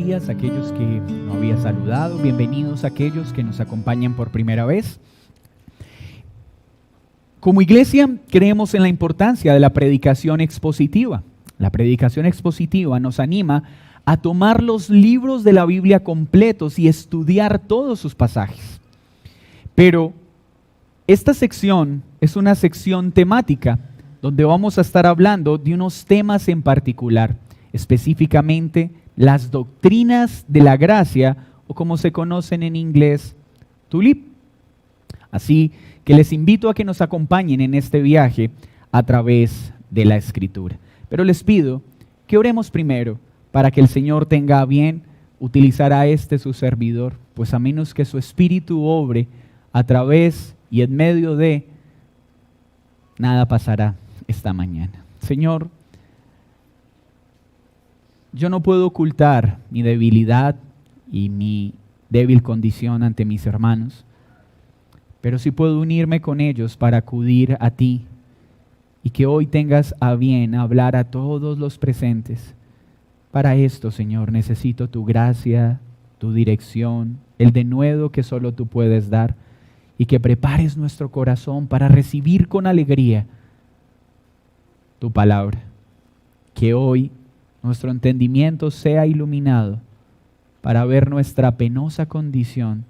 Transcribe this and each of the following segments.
días a aquellos que no había saludado, bienvenidos a aquellos que nos acompañan por primera vez. Como iglesia creemos en la importancia de la predicación expositiva. La predicación expositiva nos anima a tomar los libros de la Biblia completos y estudiar todos sus pasajes. Pero esta sección es una sección temática donde vamos a estar hablando de unos temas en particular, específicamente las doctrinas de la gracia, o como se conocen en inglés, TULIP. Así que les invito a que nos acompañen en este viaje a través de la Escritura. Pero les pido que oremos primero para que el Señor tenga a bien utilizar a su servidor, pues a menos que su Espíritu obre a través y en medio de, nada pasará esta mañana. Señor, yo no puedo ocultar mi debilidad y mi débil condición ante mis hermanos, pero sí puedo unirme con ellos para acudir a ti y que hoy tengas a bien hablar a todos los presentes. Para esto, Señor, necesito tu gracia, tu dirección, el denuedo que solo tú puedes dar y que prepares nuestro corazón para recibir con alegría tu palabra. Que hoy nuestro entendimiento sea iluminado para ver nuestra penosa condición,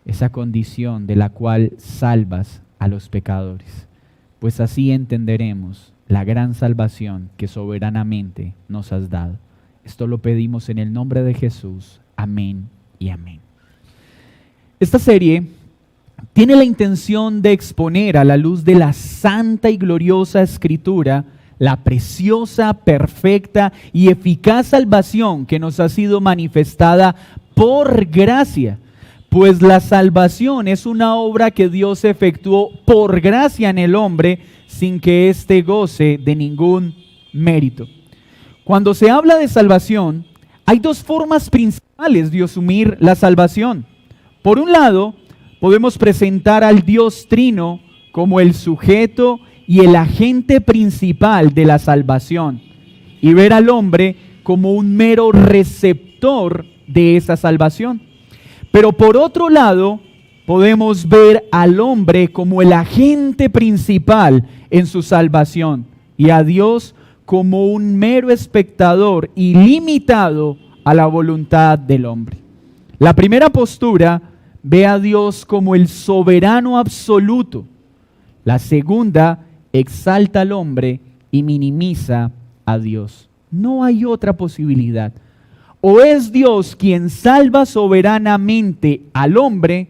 esa condición de la cual salvas a los pecadores, pues así entenderemos la gran salvación que soberanamente nos has dado. Esto lo pedimos en el nombre de Jesús. Amén y amén. Esta serie tiene la intención de exponer a la luz de la santa y gloriosa Escritura la preciosa, perfecta y eficaz salvación que nos ha sido manifestada por gracia. Pues la salvación es una obra que Dios efectuó por gracia en el hombre sin que éste goce de ningún mérito. Cuando se habla de salvación, hay dos formas principales de asumir la salvación. Por un lado, podemos presentar al Dios Trino como el sujeto y el agente principal de la salvación y ver al hombre como un mero receptor de esa salvación. Pero por otro lado, podemos ver al hombre como el agente principal en su salvación y a Dios como un mero espectador ilimitado a la voluntad del hombre. La primera postura ve a Dios como el soberano absoluto. La segunda exalta al hombre y minimiza a Dios. No hay otra posibilidad. O es Dios quien salva soberanamente al hombre,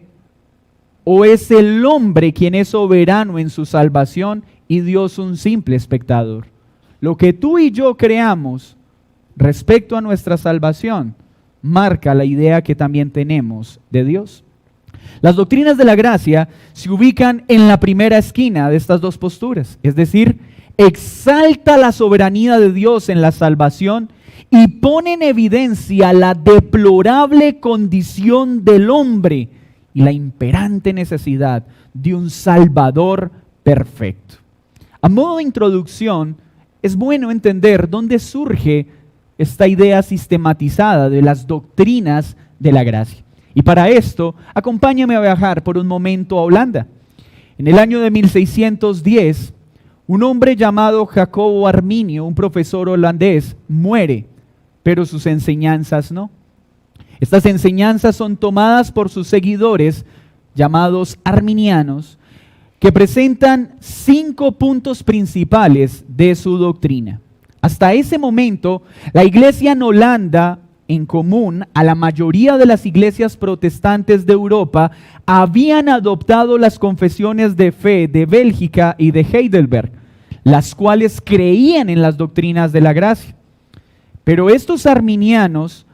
o es el hombre quien es soberano en su salvación y Dios un simple espectador. Lo que tú y yo creamos respecto a nuestra salvación marca la idea que también tenemos de Dios. Las doctrinas de la gracia se ubican en la primera esquina de estas dos posturas, es decir, exalta la soberanía de Dios en la salvación y pone en evidencia la deplorable condición del hombre y la imperante necesidad de un Salvador perfecto. A modo de introducción, es bueno entender dónde surge esta idea sistematizada de las doctrinas de la gracia. Y para esto, acompáñame a viajar por un momento a Holanda. En el año de 1610, un hombre llamado Jacobo Arminio, un profesor holandés, muere, pero sus enseñanzas no. Estas enseñanzas son tomadas por sus seguidores, llamados arminianos, que presentan 5 puntos principales de su doctrina. Hasta ese momento, la iglesia en Holanda, en común a la mayoría de las iglesias protestantes de Europa, habían adoptado las confesiones de fe de Bélgica y de Heidelberg, las cuales creían en las doctrinas de la gracia. Pero estos arminianos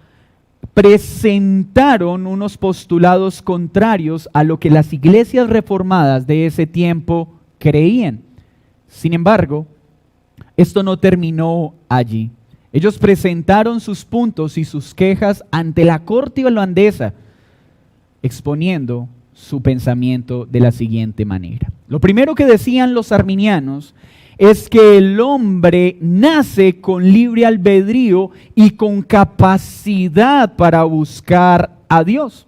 presentaron unos postulados contrarios a lo que las iglesias reformadas de ese tiempo creían. Sin embargo, esto no terminó allí. Ellos presentaron sus puntos y sus quejas ante la corte holandesa, exponiendo su pensamiento de la siguiente manera. Lo primero que decían los arminianos es que el hombre nace con libre albedrío y con capacidad para buscar a Dios.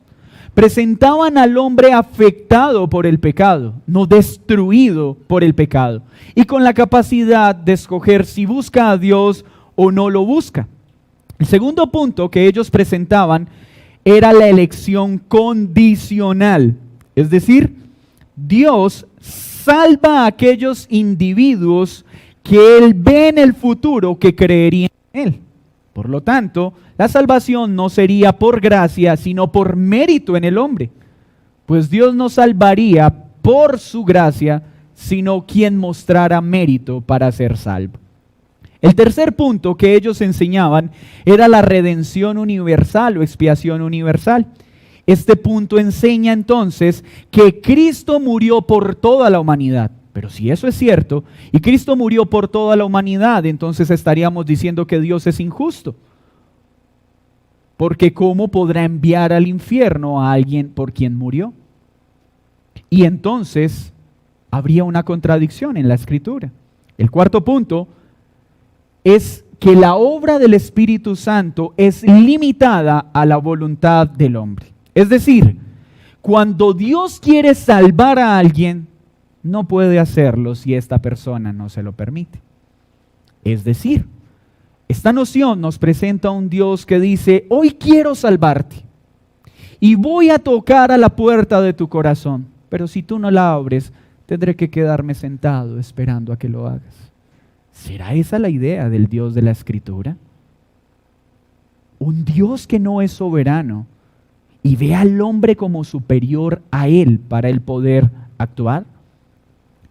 Presentaban al hombre afectado por el pecado, no destruido por el pecado, y con la capacidad de escoger si busca a Dios o no lo busca. El segundo punto que ellos presentaban era la elección condicional, es decir, Dios salva a aquellos individuos que Él ve en el futuro que creerían en Él. Por lo tanto, la salvación no sería por gracia, sino por mérito en el hombre. Pues Dios no salvaría por su gracia, sino quien mostrara mérito para ser salvo. El tercer punto que ellos enseñaban era la redención universal o expiación universal. Este punto enseña entonces que Cristo murió por toda la humanidad. Pero si eso es cierto, y Cristo murió por toda la humanidad, entonces estaríamos diciendo que Dios es injusto. Porque ¿cómo podrá enviar al infierno a alguien por quien murió? Y entonces habría una contradicción en la Escritura. El cuarto punto es que la obra del Espíritu Santo es limitada a la voluntad del hombre. Es decir, cuando Dios quiere salvar a alguien, no puede hacerlo si esta persona no se lo permite. Es decir, esta noción nos presenta a un Dios que dice, hoy quiero salvarte y voy a tocar a la puerta de tu corazón, pero si tú no la abres, tendré que quedarme sentado esperando a que lo hagas. ¿Será esa la idea del Dios de la Escritura? Un Dios que no es soberano y ve al hombre como superior a él para él poder actuar.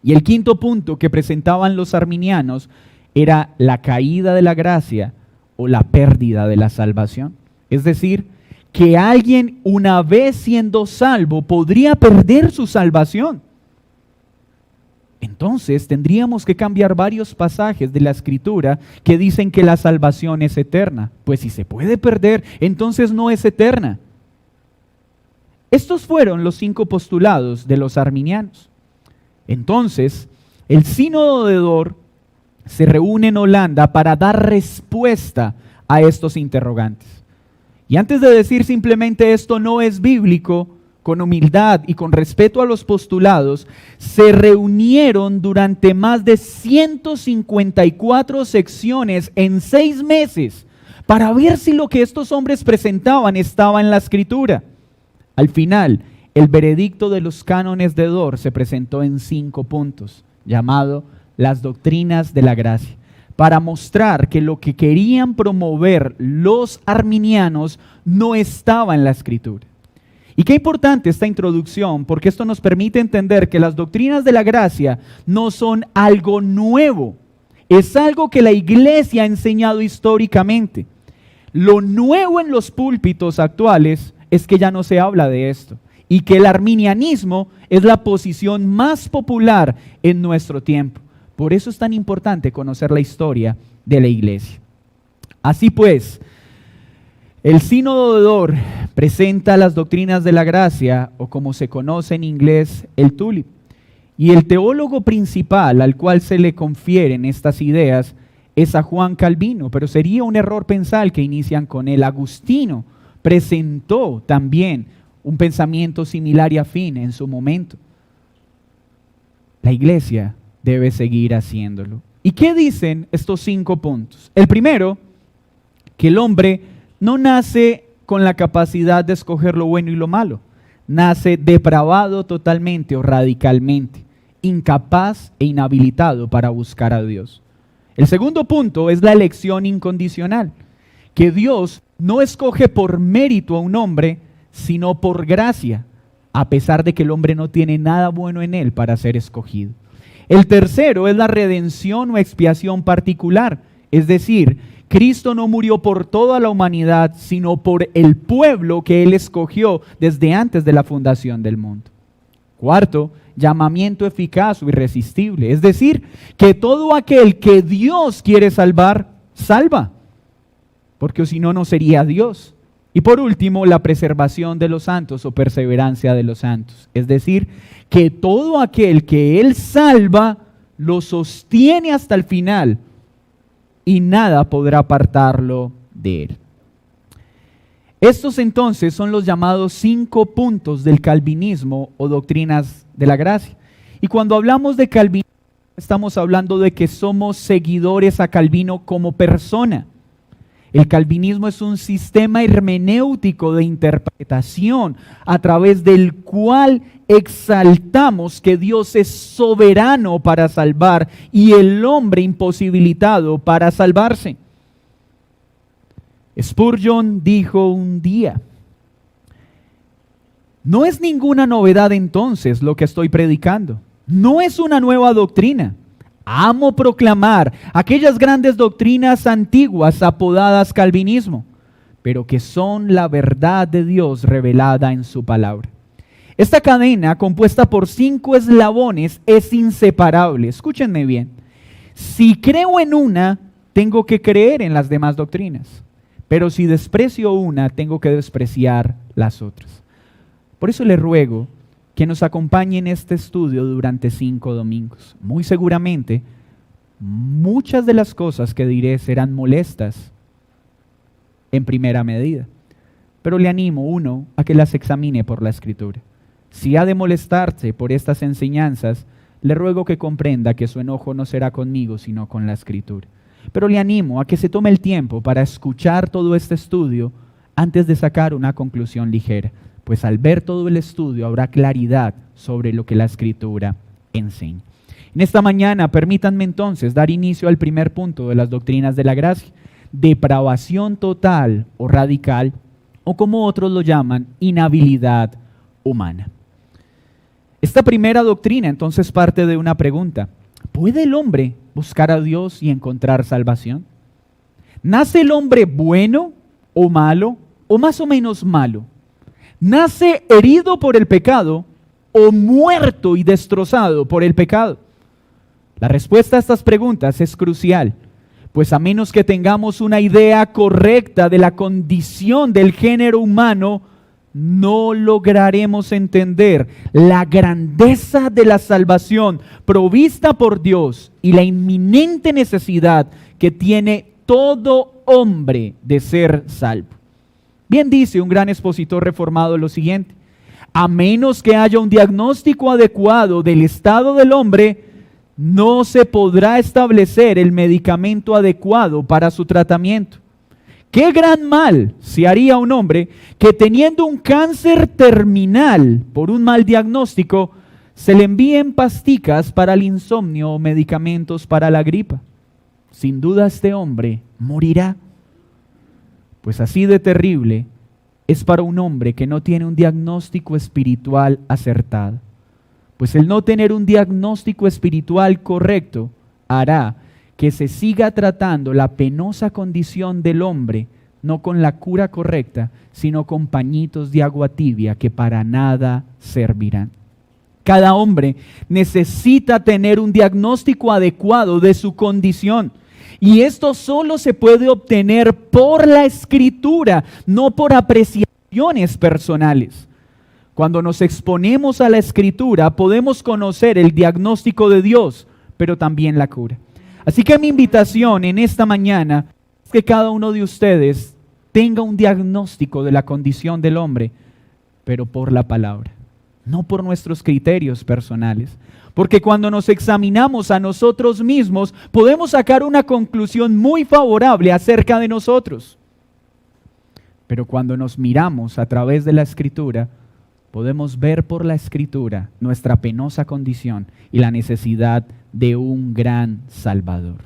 Y el quinto punto que presentaban los arminianos era la caída de la gracia o la pérdida de la salvación. Es decir, que alguien una vez siendo salvo podría perder su salvación. Entonces tendríamos que cambiar varios pasajes de la Escritura que dicen que la salvación es eterna. Pues si se puede perder, entonces no es eterna. Estos fueron los 5 postulados de los arminianos. Entonces, el Sínodo de Dort se reúne en Holanda para dar respuesta a estos interrogantes. Y antes de decir simplemente esto no es bíblico, con humildad y con respeto a los postulados, se reunieron durante más de 154 secciones en 6 meses para ver si lo que estos hombres presentaban estaba en la Escritura. Al final, el veredicto de los cánones de Dort se presentó en 5 puntos, llamado las doctrinas de la gracia, para mostrar que lo que querían promover los arminianos no estaba en la Escritura. Y qué importante esta introducción, porque esto nos permite entender que las doctrinas de la gracia no son algo nuevo, es algo que la iglesia ha enseñado históricamente. Lo nuevo en los púlpitos actuales es que ya no se habla de esto y que el arminianismo es la posición más popular en nuestro tiempo. Por eso es tan importante conocer la historia de la iglesia. Así pues, el Sínodo de Dort presenta las doctrinas de la gracia, o como se conoce en inglés, el TULIP. Y el teólogo principal al cual se le confieren estas ideas es a Juan Calvino, pero sería un error pensar que inician con él. Agustino presentó también un pensamiento similar y afín en su momento. La iglesia debe seguir haciéndolo. ¿Y qué dicen estos 5 puntos? El primero, que el hombre no nace con la capacidad de escoger lo bueno y lo malo. Nace depravado totalmente o radicalmente, incapaz e inhabilitado para buscar a Dios. El segundo punto es la elección incondicional, que Dios no escoge por mérito a un hombre, sino por gracia, a pesar de que el hombre no tiene nada bueno en él para ser escogido. El tercero es la redención o expiación particular, es decir, Cristo no murió por toda la humanidad, sino por el pueblo que Él escogió desde antes de la fundación del mundo. Cuarto, llamamiento eficaz o irresistible, es decir, que todo aquel que Dios quiere salvar, salva, porque si no, no sería Dios. Y por último, la preservación de los santos o perseverancia de los santos. Es decir, que todo aquel que Él salva lo sostiene hasta el final y nada podrá apartarlo de Él. Estos entonces son los llamados 5 puntos del calvinismo o doctrinas de la gracia. Y cuando hablamos de calvinismo, estamos hablando de que somos seguidores a Calvino como persona. El calvinismo es un sistema hermenéutico de interpretación a través del cual exaltamos que Dios es soberano para salvar y el hombre imposibilitado para salvarse. Spurgeon dijo un día: no es ninguna novedad entonces lo que estoy predicando, no es una nueva doctrina. Amo proclamar aquellas grandes doctrinas antiguas apodadas calvinismo, pero que son la verdad de Dios revelada en su palabra. Esta cadena, compuesta por 5 eslabones, es inseparable. Escúchenme bien. Si creo en una, tengo que creer en las demás doctrinas. Pero si desprecio una, tengo que despreciar las otras. Por eso le ruego que nos acompañe en este estudio durante 5 domingos. Muy seguramente, muchas de las cosas que diré serán molestas en primera medida. Pero le animo, uno, a que las examine por la Escritura. Si ha de molestarse por estas enseñanzas, le ruego que comprenda que su enojo no será conmigo, sino con la Escritura. Pero le animo a que se tome el tiempo para escuchar todo este estudio antes de sacar una conclusión ligera, pues al ver todo el estudio habrá claridad sobre lo que la Escritura enseña. En esta mañana permítanme entonces dar inicio al primer punto de las doctrinas de la gracia: depravación total o radical, o como otros lo llaman, inhabilidad humana. Esta primera doctrina entonces parte de una pregunta: ¿puede el hombre buscar a Dios y encontrar salvación? ¿Nace el hombre bueno o malo o más o menos malo? ¿Nace herido por el pecado o muerto y destrozado por el pecado? La respuesta a estas preguntas es crucial, pues a menos que tengamos una idea correcta de la condición del género humano, no lograremos entender la grandeza de la salvación provista por Dios y la inminente necesidad que tiene todo hombre de ser salvo. Bien dice un gran expositor reformado lo siguiente: a menos que haya un diagnóstico adecuado del estado del hombre, no se podrá establecer el medicamento adecuado para su tratamiento. Qué gran mal se haría un hombre que, teniendo un cáncer terminal por un mal diagnóstico, se le envíen pasticas para el insomnio o medicamentos para la gripa. Sin duda este hombre morirá. Pues así de terrible es para un hombre que no tiene un diagnóstico espiritual acertado. Pues el no tener un diagnóstico espiritual correcto hará que se siga tratando la penosa condición del hombre, no con la cura correcta, sino con pañitos de agua tibia que para nada servirán. Cada hombre necesita tener un diagnóstico adecuado de su condición. Y esto solo se puede obtener por la Escritura, no por apreciaciones personales. Cuando nos exponemos a la Escritura, podemos conocer el diagnóstico de Dios, pero también la cura. Así que mi invitación en esta mañana es que cada uno de ustedes tenga un diagnóstico de la condición del hombre, pero por la palabra, no por nuestros criterios personales. Porque cuando nos examinamos a nosotros mismos, podemos sacar una conclusión muy favorable acerca de nosotros. Pero cuando nos miramos a través de la Escritura, podemos ver por la Escritura nuestra penosa condición y la necesidad de un gran Salvador.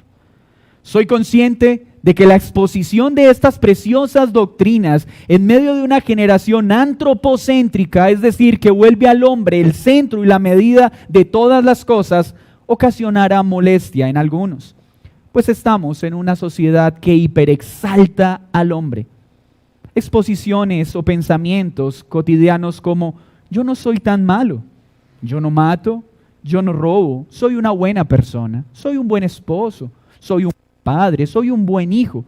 Soy consciente de que la exposición de estas preciosas doctrinas en medio de una generación antropocéntrica, es decir, que vuelve al hombre el centro y la medida de todas las cosas, ocasionará molestia en algunos, pues estamos en una sociedad que hiperexalta al hombre. Exposiciones o pensamientos cotidianos como: yo no soy tan malo, yo no mato, yo no robo, soy una buena persona, soy un buen esposo, soy un padre, soy un buen hijo.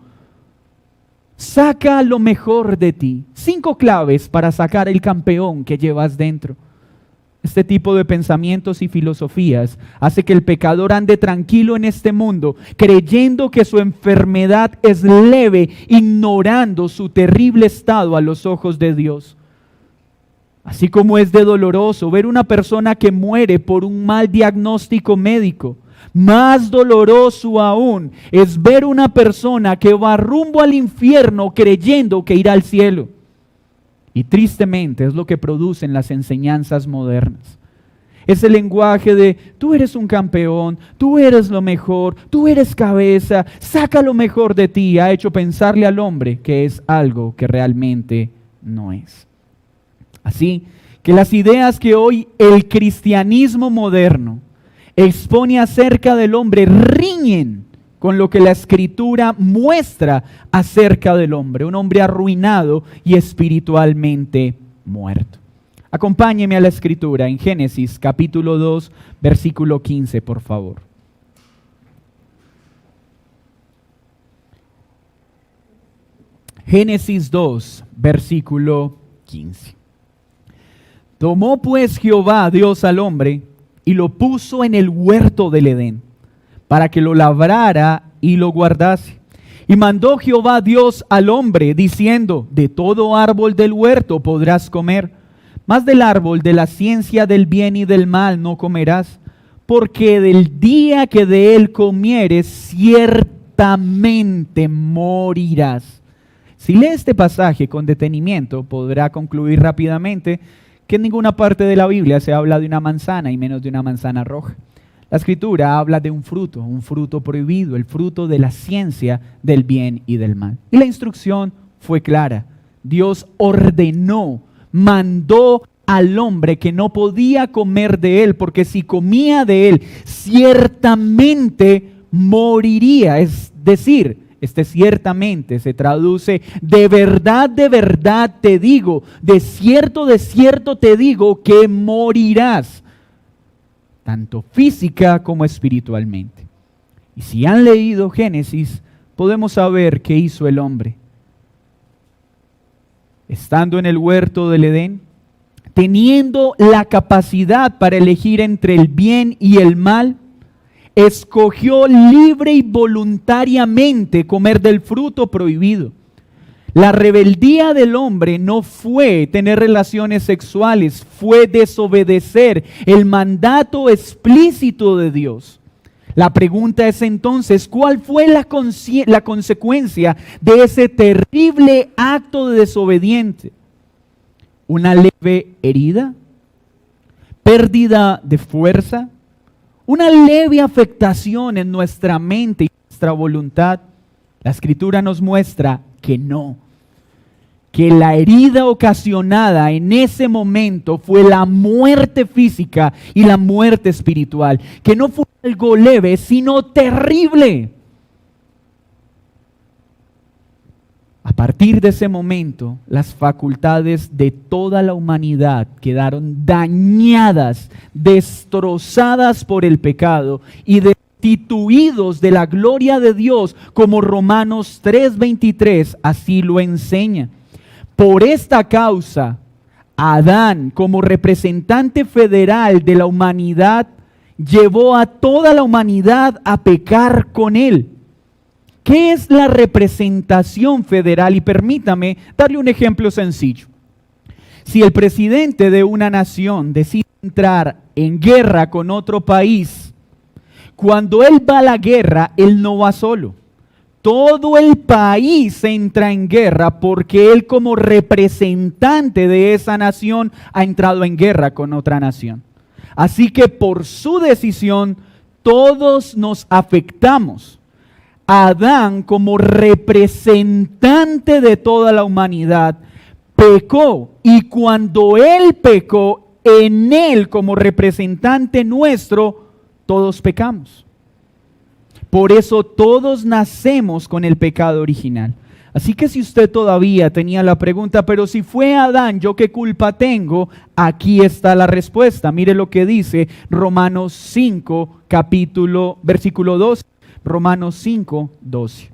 Saca lo mejor de ti. 5 claves para sacar el campeón que llevas dentro. Este tipo de pensamientos y filosofías hace que el pecador ande tranquilo en este mundo, creyendo que su enfermedad es leve, ignorando su terrible estado a los ojos de Dios. Así como es de doloroso ver una persona que muere por un mal diagnóstico médico, más doloroso aún es ver una persona que va rumbo al infierno creyendo que irá al cielo. Y tristemente es lo que producen las enseñanzas modernas. Ese lenguaje de tú eres un campeón, tú eres lo mejor, tú eres cabeza, saca lo mejor de ti, ha hecho pensarle al hombre que es algo que realmente no es. Así que las ideas que hoy el cristianismo moderno expone acerca del hombre riñen con lo que la Escritura muestra acerca del hombre, un hombre arruinado y espiritualmente muerto. Acompáñeme a la Escritura en Génesis capítulo 2, versículo 15, por favor. Génesis 2, versículo 15. Tomó pues Jehová Dios al hombre y lo puso en el huerto del Edén, para que lo labrara y lo guardase. Y mandó Jehová Dios al hombre, diciendo, de todo árbol del huerto podrás comer, mas del árbol de la ciencia del bien y del mal no comerás, porque del día que de él comieres, ciertamente morirás. Si lee este pasaje con detenimiento, podrá concluir rápidamente que en ninguna parte de la Biblia se habla de una manzana y menos de una manzana roja. La Escritura habla de un fruto prohibido, el fruto de la ciencia del bien y del mal. Y la instrucción fue clara. Dios ordenó, mandó al hombre que no podía comer de él, porque si comía de él, ciertamente moriría. Es decir, ciertamente se traduce de verdad te digo, de cierto te digo que morirás, tanto física como espiritualmente. Y si han leído Génesis, podemos saber qué hizo el hombre. Estando en el huerto del Edén, teniendo la capacidad para elegir entre el bien y el mal, escogió libre y voluntariamente comer del fruto prohibido. La rebeldía del hombre no fue tener relaciones sexuales, fue desobedecer el mandato explícito de Dios. La pregunta es entonces, ¿cuál fue la consecuencia de ese terrible acto de desobediente? ¿Una leve herida? ¿Pérdida de fuerza? ¿Una leve afectación en nuestra mente y nuestra voluntad? La Escritura nos muestra que no, que la herida ocasionada en ese momento fue la muerte física y la muerte espiritual, que no fue algo leve, sino terrible. A partir de ese momento, las facultades de toda la humanidad quedaron dañadas, destrozadas por el pecado y destituidos de la gloria de Dios, como Romanos 3:23 así lo enseña. Por esta causa, Adán, como representante federal de la humanidad, llevó a toda la humanidad a pecar con él. ¿Qué es la representación federal? Y permítame darle un ejemplo sencillo. Si el presidente de una nación decide entrar en guerra con otro país, cuando él va a la guerra, él no va solo. Todo el país entra en guerra porque él, como representante de esa nación, ha entrado en guerra con otra nación. Así que por su decisión, todos nos afectamos. Adán, como representante de toda la humanidad, pecó, y cuando él pecó, en él como representante nuestro, todos pecamos. Por eso todos nacemos con el pecado original. Así que si usted todavía tenía la pregunta, pero si fue Adán, ¿yo qué culpa tengo? Aquí está la respuesta. Mire lo que dice Romanos 5, versículo 12. Romanos 5, 12.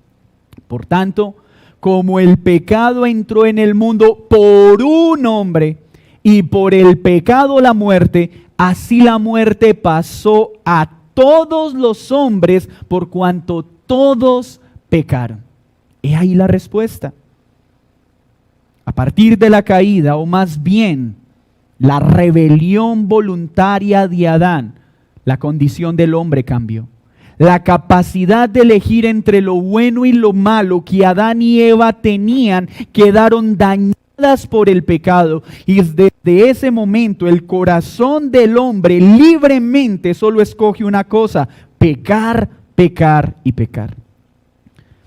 Por tanto, como el pecado entró en el mundo por un hombre y por el pecado la muerte, así la muerte pasó a todos los hombres por cuanto todos pecaron. He ahí la respuesta. A partir de la caída, o más bien la rebelión voluntaria de Adán, la condición del hombre cambió. La capacidad de elegir entre lo bueno y lo malo que Adán y Eva tenían quedaron dañadas por el pecado. Y desde ese momento el corazón del hombre libremente solo escoge una cosa: pecar, pecar y pecar.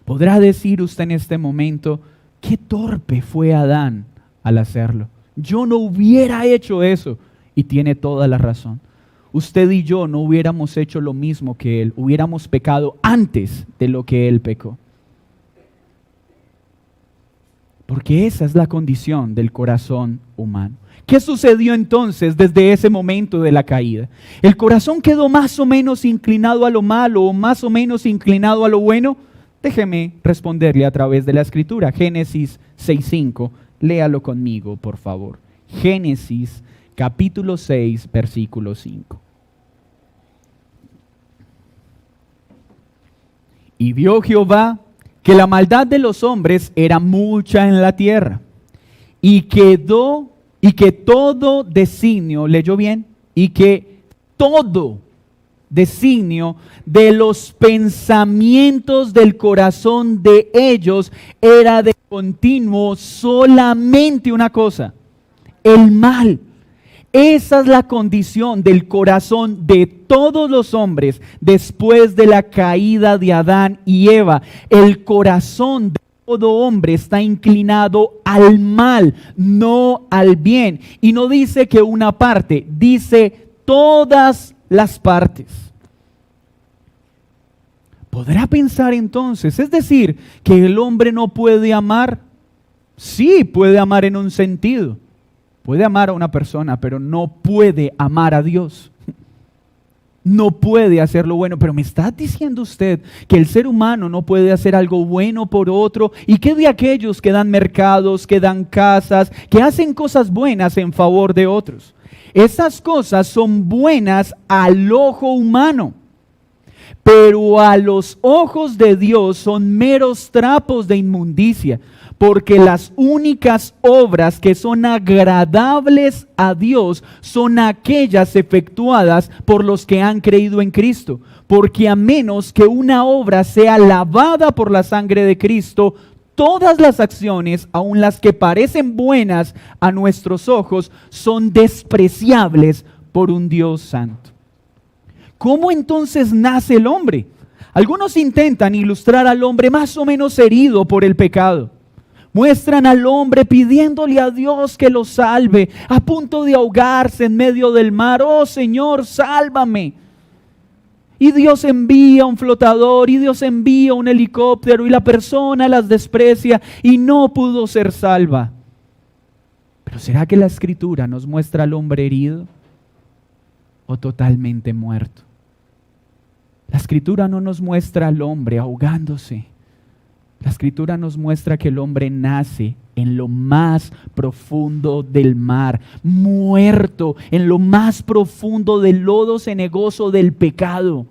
Podrá decir usted en este momento: qué torpe fue Adán al hacerlo. Yo no hubiera hecho eso. Y tiene toda la razón. Usted y yo no hubiéramos hecho lo mismo que él, hubiéramos pecado antes de lo que él pecó. Porque esa es la condición del corazón humano. ¿Qué sucedió entonces desde ese momento de la caída? ¿El corazón quedó más o menos inclinado a lo malo o más o menos inclinado a lo bueno? Déjeme responderle a través de la Escritura. Génesis 6:5, léalo conmigo, por favor. Génesis capítulo 6, versículo 5. Y vio Jehová que la maldad de los hombres era mucha en la tierra, y que todo designio, ¿leyó bien? Y que todo designio de los pensamientos del corazón de ellos era de continuo solamente una cosa: el mal. Esa es la condición del corazón de todos los hombres después de la caída de Adán y Eva. El corazón de todo hombre está inclinado al mal, no al bien. Y no dice que una parte, dice todas las partes. ¿Podrá pensar entonces, es decir, que el hombre no puede amar? Sí, puede amar en un sentido. Puede amar a una persona, pero no puede amar a Dios. No puede hacer lo bueno. Pero me está diciendo usted que el ser humano no puede hacer algo bueno por otro. ¿Y qué de aquellos que dan mercados, que dan casas, que hacen cosas buenas en favor de otros? Esas cosas son buenas al ojo humano, pero a los ojos de Dios son meros trapos de inmundicia. Porque las únicas obras que son agradables a Dios son aquellas efectuadas por los que han creído en Cristo. Porque a menos que una obra sea lavada por la sangre de Cristo, todas las acciones, aun las que parecen buenas a nuestros ojos, son despreciables por un Dios santo. ¿Cómo entonces nace el hombre? Algunos intentan ilustrar al hombre más o menos herido por el pecado. Muestran al hombre pidiéndole a Dios que lo salve, a punto de ahogarse en medio del mar. Oh Señor, sálvame. Y Dios envía un flotador, y Dios envía un helicóptero, y la persona las desprecia y no pudo ser salva. Pero ¿será que la Escritura nos muestra al hombre herido o totalmente muerto? La Escritura no nos muestra al hombre ahogándose. La Escritura nos muestra que el hombre nace en lo más profundo del mar, muerto en lo más profundo del lodo cenagoso del pecado.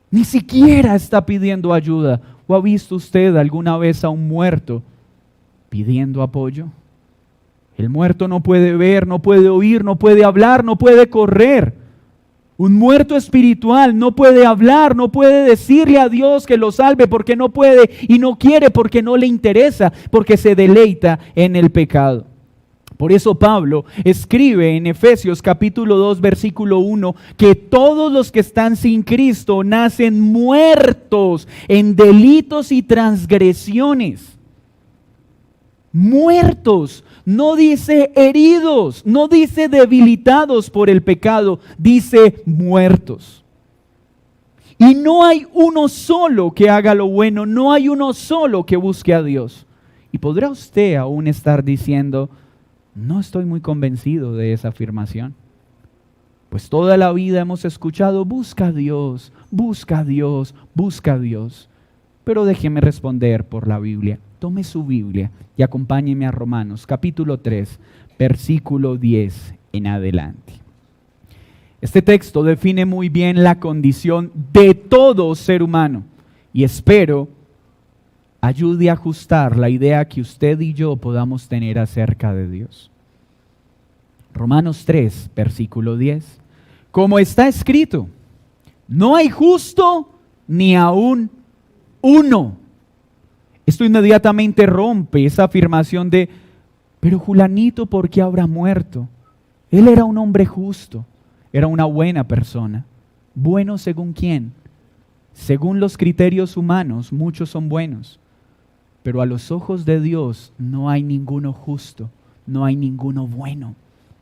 Ni siquiera está pidiendo ayuda. ¿O ha visto usted alguna vez a un muerto pidiendo apoyo? El muerto no puede ver, no puede oír, no puede hablar, no puede correr. Un muerto espiritual no puede hablar, no puede decirle a Dios que lo salve porque no puede y no quiere porque no le interesa, porque se deleita en el pecado. Por eso Pablo escribe en Efesios capítulo 2 versículo 1 que todos los que están sin Cristo nacen muertos en delitos y transgresiones. Muertos. No dice heridos, no dice debilitados por el pecado, dice muertos. Y no hay uno solo que haga lo bueno, no hay uno solo que busque a Dios. Y podrá usted aún estar diciendo: no estoy muy convencido de esa afirmación. Pues toda la vida hemos escuchado: busca a Dios, busca a Dios, busca a Dios. Pero déjeme responder por la Biblia. Tome su Biblia y acompáñeme a Romanos capítulo 3, versículo 10 en adelante. Este texto define muy bien la condición de todo ser humano y espero ayude a ajustar la idea que usted y yo podamos tener acerca de Dios. Romanos 3, versículo 10. Como está escrito, no hay justo ni aún uno. Esto inmediatamente rompe esa afirmación de, pero Julanito, ¿por qué habrá muerto? Él era un hombre justo, era una buena persona. ¿Bueno según quién? Según los criterios humanos, muchos son buenos. Pero a los ojos de Dios no hay ninguno justo, no hay ninguno bueno.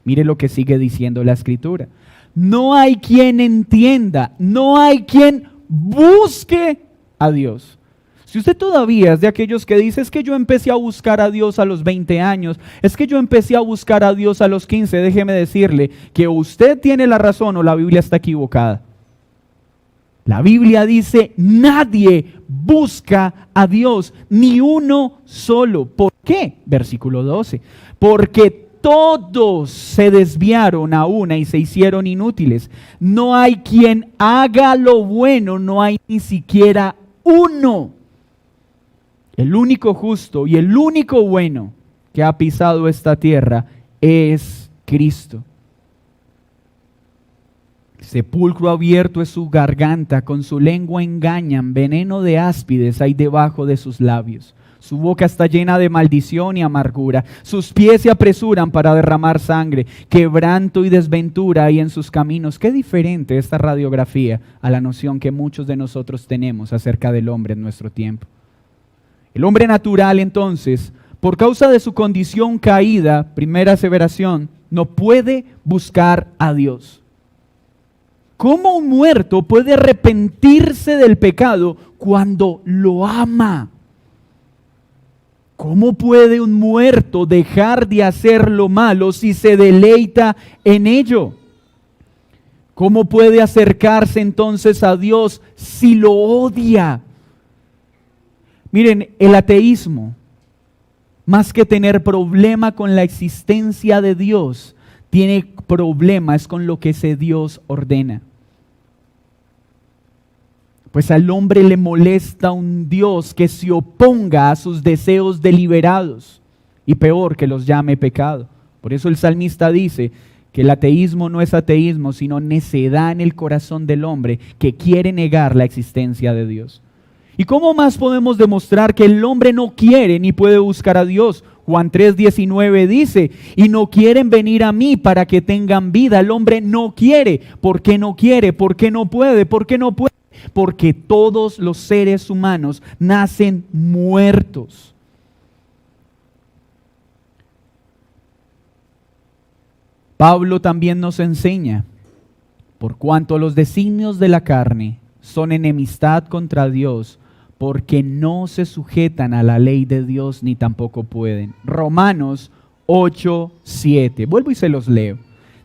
Mire lo que sigue diciendo la Escritura. No hay quien entienda, no hay quien busque a Dios. Si usted todavía es de aquellos que dice, es que yo empecé a buscar a Dios a los 20 años, es que yo empecé a buscar a Dios a los 15, déjeme decirle que usted tiene la razón o la Biblia está equivocada. La Biblia dice, nadie busca a Dios, ni uno solo. ¿Por qué? Versículo 12. Porque todos se desviaron a una y se hicieron inútiles. No hay quien haga lo bueno, no hay ni siquiera uno. El único justo y el único bueno que ha pisado esta tierra es Cristo. Sepulcro abierto es su garganta, con su lengua engañan, veneno de áspides hay debajo de sus labios. Su boca está llena de maldición y amargura, sus pies se apresuran para derramar sangre, quebranto y desventura hay en sus caminos. Qué diferente esta radiografía a la noción que muchos de nosotros tenemos acerca del hombre en nuestro tiempo. El hombre natural entonces, por causa de su condición caída, primera aseveración, no puede buscar a Dios. ¿Cómo un muerto puede arrepentirse del pecado cuando lo ama? ¿Cómo puede un muerto dejar de hacer lo malo si se deleita en ello? ¿Cómo puede acercarse entonces a Dios si lo odia? Miren, el ateísmo, más que tener problema con la existencia de Dios, tiene problemas con lo que ese Dios ordena. Pues al hombre le molesta un Dios que se oponga a sus deseos deliberados y peor que los llame pecado. Por eso el salmista dice que el ateísmo no es ateísmo, sino necedad en el corazón del hombre que quiere negar la existencia de Dios. ¿Y cómo más podemos demostrar que el hombre no quiere ni puede buscar a Dios? Juan 3:19 dice, y no quieren venir a mí para que tengan vida. El hombre no quiere. ¿Por qué no quiere? ¿Por qué no puede? ¿Por qué no puede? Porque todos los seres humanos nacen muertos. Pablo también nos enseña, por cuanto los designios de la carne son enemistad contra Dios, porque no se sujetan a la ley de Dios ni tampoco pueden. Romanos 8:7. Vuelvo y se los leo.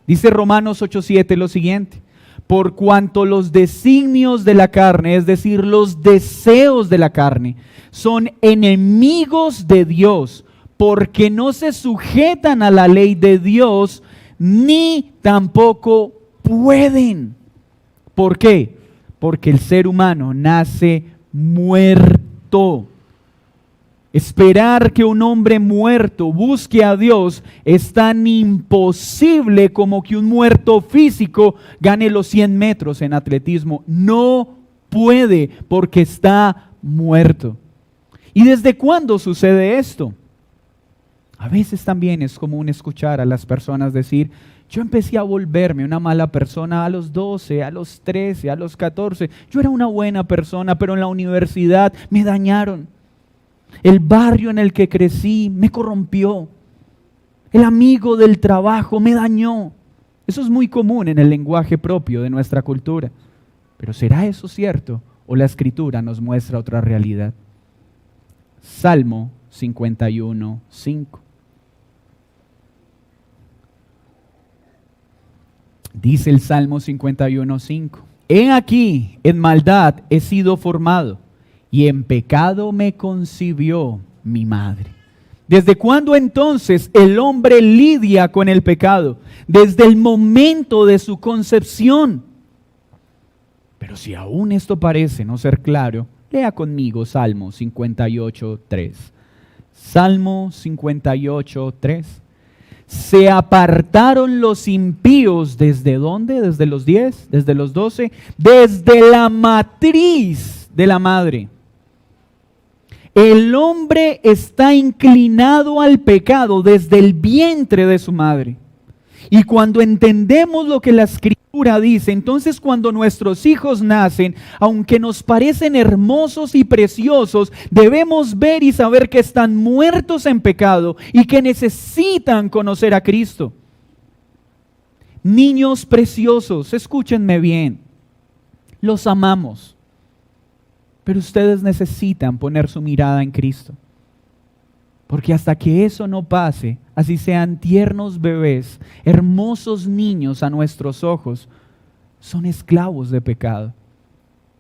Dice Romanos 8:7 lo siguiente. Por cuanto los designios de la carne, es decir, los deseos de la carne, son enemigos de Dios, porque no se sujetan a la ley de Dios, ni tampoco pueden. ¿Por qué? Porque el ser humano nace muerto. Esperar que un hombre muerto busque a Dios es tan imposible como que un muerto físico gane los 100 metros en atletismo. No puede porque está muerto. ¿Y desde cuándo sucede esto? A veces también es común escuchar a las personas decir, yo empecé a volverme una mala persona a los 12, a los 13, a los 14. Yo era una buena persona, pero en la universidad me dañaron. El barrio en el que crecí me corrompió. El amigo del trabajo me dañó. Eso es muy común en el lenguaje propio de nuestra cultura. Pero ¿será eso cierto? ¿O la Escritura nos muestra otra realidad? Salmo 51:5. Dice el Salmo 51:5. He aquí, en maldad he sido formado, y en pecado me concibió mi madre. ¿Desde cuándo entonces el hombre lidia con el pecado? Desde el momento de su concepción. Pero si aún esto parece no ser claro, lea conmigo Salmo 58:3. Salmo 58:3. Se apartaron los impíos, ¿desde dónde? ¿Desde los 10? ¿Desde los 12? Desde la matriz de la madre. El hombre está inclinado al pecado desde el vientre de su madre. Y cuando entendemos lo que la Escritura dice, entonces cuando nuestros hijos nacen, aunque nos parecen hermosos y preciosos, debemos ver y saber que están muertos en pecado y que necesitan conocer a Cristo. Niños preciosos, escúchenme bien, los amamos. Pero ustedes necesitan poner su mirada en Cristo. Porque hasta que eso no pase, así sean tiernos bebés, hermosos niños a nuestros ojos, son esclavos de pecado.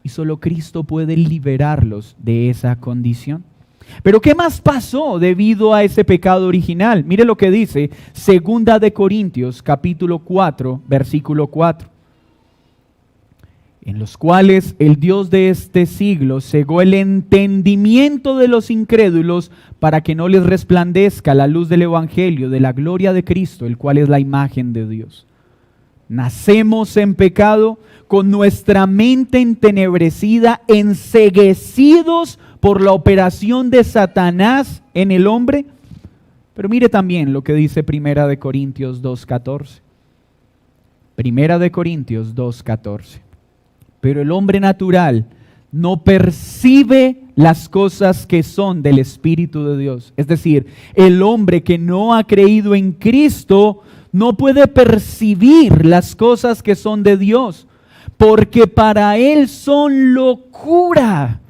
Y solo Cristo puede liberarlos de esa condición. Pero ¿qué más pasó debido a ese pecado original? Mire lo que dice 2 de Corintios capítulo 4, versículo 4. En los cuales el Dios de este siglo cegó el entendimiento de los incrédulos para que no les resplandezca la luz del Evangelio de la gloria de Cristo, el cual es la imagen de Dios. Nacemos en pecado con nuestra mente entenebrecida, enceguecidos por la operación de Satanás en el hombre. Pero mire también lo que dice 1 de Corintios 2:14. 1 de Corintios 2:14. Pero el hombre natural no percibe las cosas que son del Espíritu de Dios. Es decir, el hombre que no ha creído en Cristo no puede percibir las cosas que son de Dios, porque para él son locura.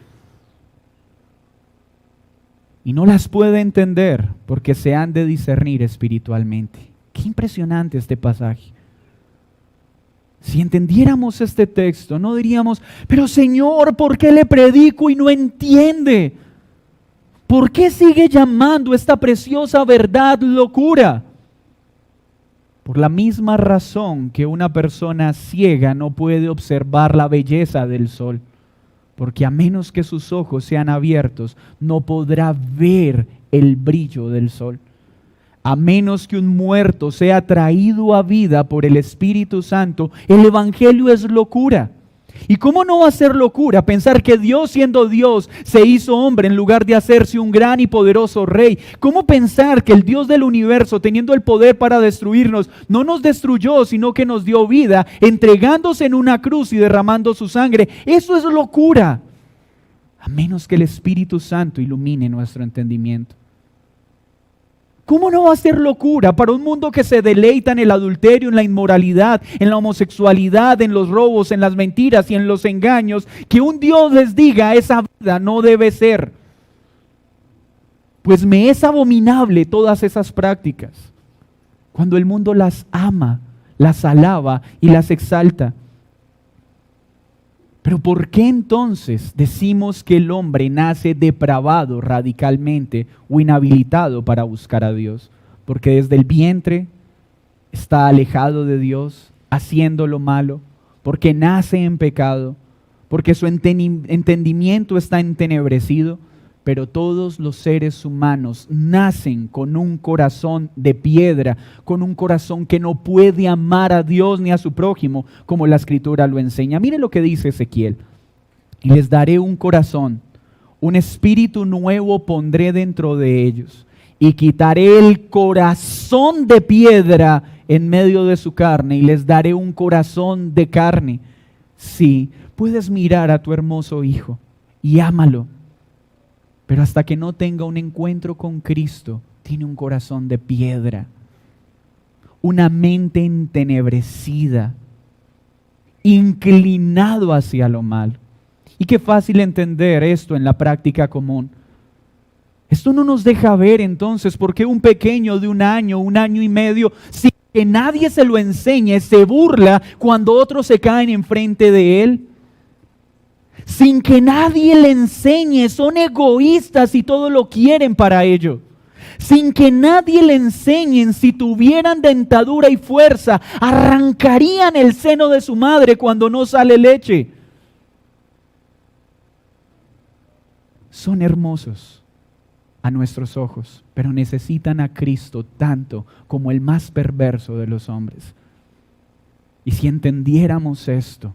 Y no las puede entender porque se han de discernir espiritualmente. Qué impresionante este pasaje. Si entendiéramos este texto, no diríamos, pero Señor, ¿por qué le predico y no entiende? ¿Por qué sigue llamando esta preciosa verdad locura? Por la misma razón que una persona ciega no puede observar la belleza del sol, porque a menos que sus ojos sean abiertos, no podrá ver el brillo del sol. A menos que un muerto sea traído a vida por el Espíritu Santo, el Evangelio es locura. ¿Y cómo no va a ser locura pensar que Dios, siendo Dios, se hizo hombre en lugar de hacerse un gran y poderoso rey? ¿Cómo pensar que el Dios del universo, teniendo el poder para destruirnos, no nos destruyó, sino que nos dio vida, entregándose en una cruz y derramando su sangre? Eso es locura, a menos que el Espíritu Santo ilumine nuestro entendimiento. ¿Cómo no va a ser locura para un mundo que se deleita en el adulterio, en la inmoralidad, en la homosexualidad, en los robos, en las mentiras y en los engaños, que un Dios les diga esa vida no debe ser? Pues me es abominable todas esas prácticas, cuando el mundo las ama, las alaba y las exalta. Pero ¿por qué entonces decimos que el hombre nace depravado radicalmente o inhabilitado para buscar a Dios? Porque desde el vientre está alejado de Dios, haciendo lo malo, porque nace en pecado, porque su entendimiento está entenebrecido. Pero todos los seres humanos nacen con un corazón de piedra, con un corazón que no puede amar a Dios ni a su prójimo, como la Escritura lo enseña. Mire lo que dice Ezequiel: y les daré un corazón, un espíritu nuevo pondré dentro de ellos, y quitaré el corazón de piedra en medio de su carne, y les daré un corazón de carne. Sí, puedes mirar a tu hermoso hijo y ámalo. Pero hasta que no tenga un encuentro con Cristo, tiene un corazón de piedra, una mente entenebrecida, inclinado hacia lo malo. Y qué fácil entender esto en la práctica común. Esto no nos deja ver entonces por qué un pequeño de un año y medio, sin que nadie se lo enseñe, se burla cuando otros se caen enfrente de él. sin que nadie le enseñe. Son egoístas y todo lo quieren para ello. Sin que nadie le enseñe, si tuvieran dentadura y fuerza, arrancarían el seno de su madre cuando no sale leche. Son hermosos a nuestros ojos, pero necesitan a Cristo tanto como el más perverso de los hombres. Y si entendiéramos esto,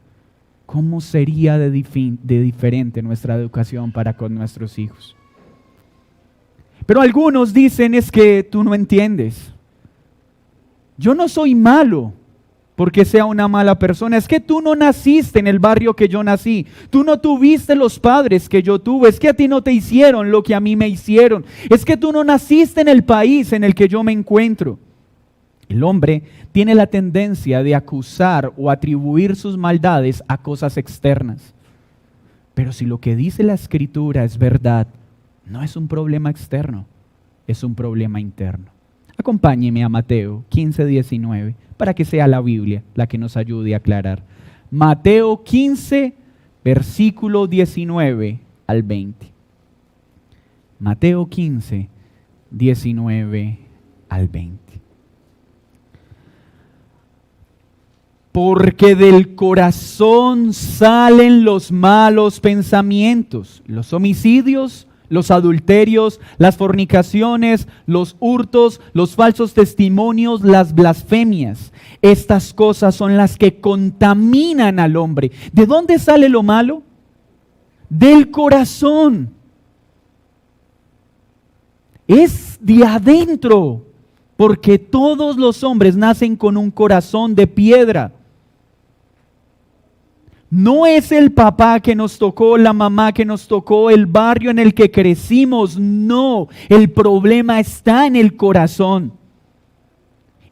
¿cómo sería de diferente nuestra educación para con nuestros hijos? Pero algunos dicen, es que tú no entiendes. Yo no soy malo porque sea una mala persona. Es que tú no naciste en el barrio que yo nací. Tú no tuviste los padres que yo tuve. Es que a ti no te hicieron lo que a mí me hicieron. Es que tú no naciste en el país en el que yo me encuentro. El hombre tiene la tendencia de acusar o atribuir sus maldades a cosas externas. Pero si lo que dice la Escritura es verdad, no es un problema externo, es un problema interno. Acompáñeme a Mateo 15:19 para que sea la Biblia la que nos ayude a aclarar. Mateo 15, versículo 19 al 20. Mateo 15, 19 al 20. Porque del corazón salen los malos pensamientos, los homicidios, los adulterios, las fornicaciones, los hurtos, los falsos testimonios, las blasfemias. Estas cosas son las que contaminan al hombre. ¿De dónde sale lo malo? Del corazón. Es de adentro, porque todos los hombres nacen con un corazón de piedra. No es el papá que nos tocó, la mamá que nos tocó, el barrio en el que crecimos. No, el problema está en el corazón.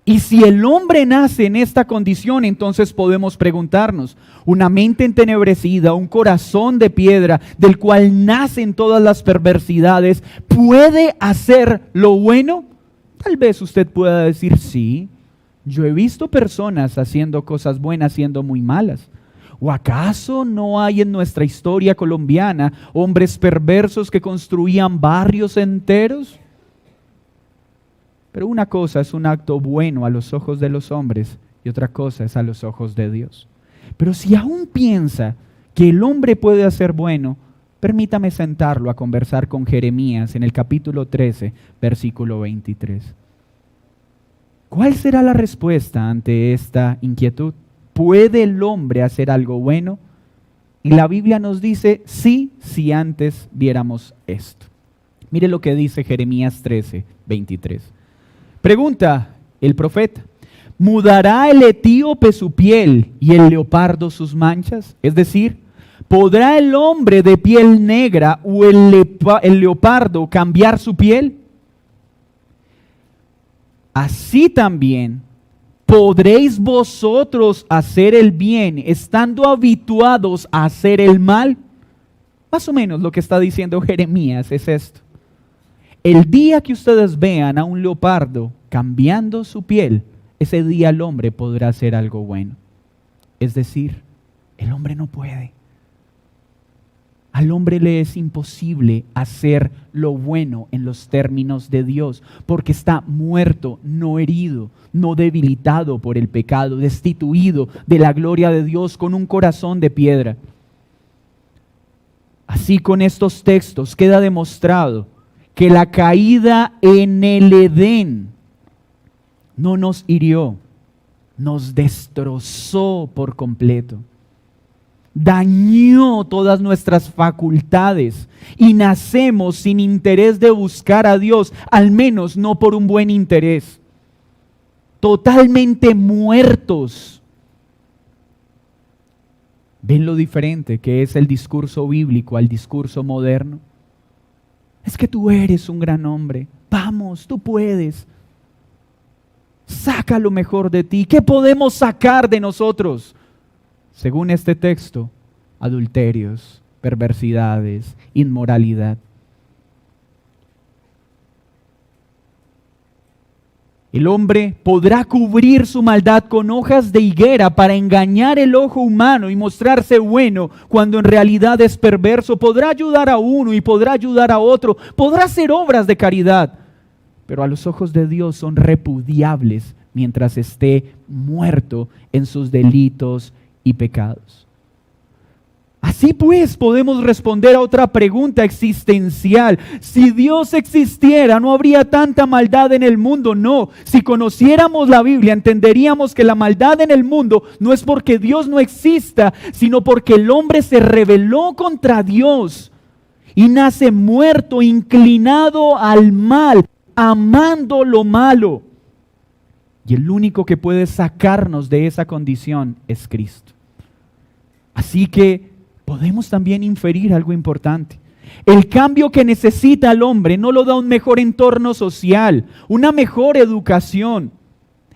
Y si el hombre nace en esta condición, entonces podemos preguntarnos, una mente entenebrecida, un corazón de piedra, del cual nacen todas las perversidades, ¿puede hacer lo bueno? Tal vez usted pueda decir, sí, yo he visto personas haciendo cosas buenas siendo muy malas. ¿O acaso no hay en nuestra historia colombiana hombres perversos que construían barrios enteros? Pero una cosa es un acto bueno a los ojos de los hombres y otra cosa es a los ojos de Dios. Pero si aún piensa que el hombre puede hacer bueno, permítame sentarlo a conversar con Jeremías en el capítulo 13, versículo 23. ¿Cuál será la respuesta ante esta inquietud? ¿Puede el hombre hacer algo bueno? Y la Biblia nos dice, sí, si antes viéramos esto. Mire lo que dice Jeremías 13, 23. Pregunta el profeta, ¿mudará el etíope su piel y el leopardo sus manchas? Es decir, ¿podrá el hombre de piel negra o el leopardo cambiar su piel? Así también, ¿podréis vosotros hacer el bien estando habituados a hacer el mal? Más o menos lo que está diciendo Jeremías es esto. El día que ustedes vean a un leopardo cambiando su piel, ese día el hombre podrá hacer algo bueno. Es decir, el hombre no puede. Al hombre le es imposible hacer lo bueno en los términos de Dios, porque está muerto, no herido, no debilitado por el pecado, destituido de la gloria de Dios con un corazón de piedra. Así con estos textos queda demostrado que la caída en el Edén no nos hirió, nos destrozó por completo. Dañó todas nuestras facultades y nacemos sin interés de buscar a Dios, al menos no por un buen interés. Totalmente muertos. ¿Ven lo diferente que es el discurso bíblico al discurso moderno? Es que tú eres un gran hombre. Vamos, tú puedes. Saca lo mejor de ti. ¿Qué podemos sacar de nosotros? Según este texto, adulterios, perversidades, inmoralidad. El hombre podrá cubrir su maldad con hojas de higuera para engañar el ojo humano y mostrarse bueno cuando en realidad es perverso. Podrá ayudar a uno y podrá ayudar a otro. Podrá hacer obras de caridad, pero a los ojos de Dios son repudiables mientras esté muerto en sus delitos y pecados. Así pues, podemos responder a otra pregunta existencial. Si Dios existiera, ¿no habría tanta maldad en el mundo? No. Si conociéramos la Biblia, entenderíamos que la maldad en el mundo no es porque Dios no exista, sino porque el hombre se rebeló contra Dios y nace muerto, inclinado al mal, amando lo malo. Y el único que puede sacarnos de esa condición es Cristo. Así que podemos también inferir algo importante. El cambio que necesita el hombre no lo da un mejor entorno social, una mejor educación.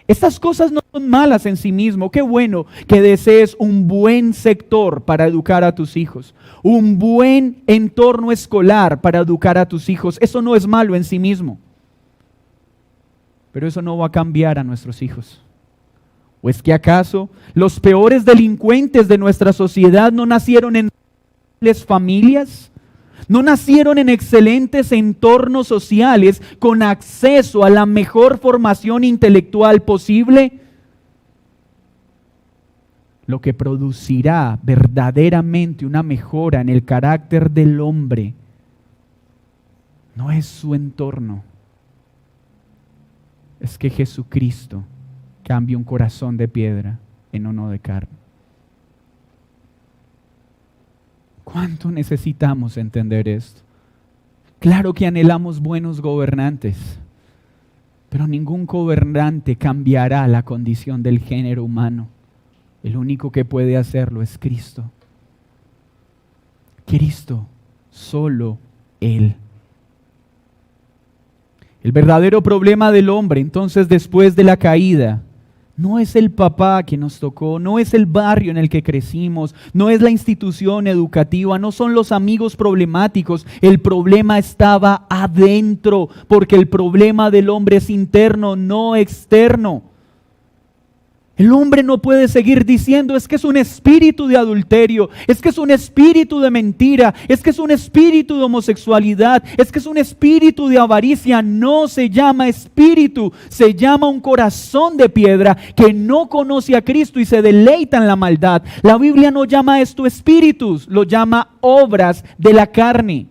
Estas cosas no son malas en sí mismo. Qué bueno que desees un buen sector para educar a tus hijos, un buen entorno escolar para educar a tus hijos. Eso no es malo en sí mismo. Pero eso no va a cambiar a nuestros hijos. ¿O es que acaso los peores delincuentes de nuestra sociedad no nacieron en familias? ¿No nacieron en excelentes entornos sociales con acceso a la mejor formación intelectual posible? Lo que producirá verdaderamente una mejora en el carácter del hombre no es su entorno, es que Jesucristo cambie un corazón de piedra en uno de carne. ¿Cuánto necesitamos entender esto? Claro que anhelamos buenos gobernantes, pero ningún gobernante cambiará la condición del género humano. El único que puede hacerlo es Cristo. Cristo, solo Él. El verdadero problema del hombre, entonces, después de la caída, no es el papá que nos tocó, no es el barrio en el que crecimos, no es la institución educativa, no son los amigos problemáticos. El problema estaba adentro, porque el problema del hombre es interno, no externo. El hombre no puede seguir diciendo, es que es un espíritu de adulterio, es que es un espíritu de mentira, es que es un espíritu de homosexualidad, es que es un espíritu de avaricia. No se llama espíritu, se llama un corazón de piedra que no conoce a Cristo y se deleita en la maldad. La Biblia no llama esto espíritus, lo llama obras de la carne.